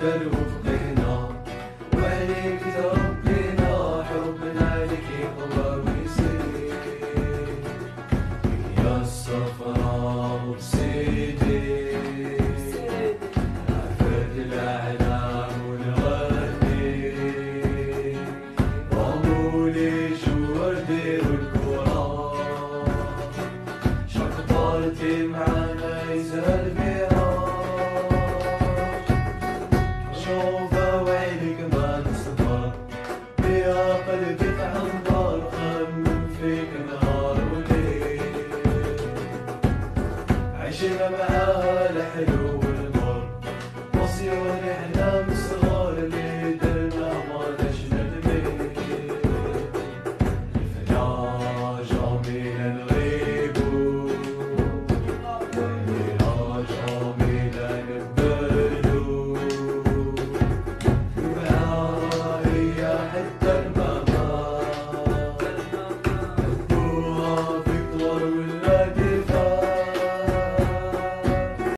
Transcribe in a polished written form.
يقدر وفقنا وعليك تربينا حبنا لك يقوى ويزيد يا الصفراء وبسيدي عفت الأعلام ونغني ضمولي وردي والكرة شقطرتي معانا يزهر بيها شوفها وعينك ما تصبر بيها قلبي تعنبر خمم فيك نهار وليل عشنا معاها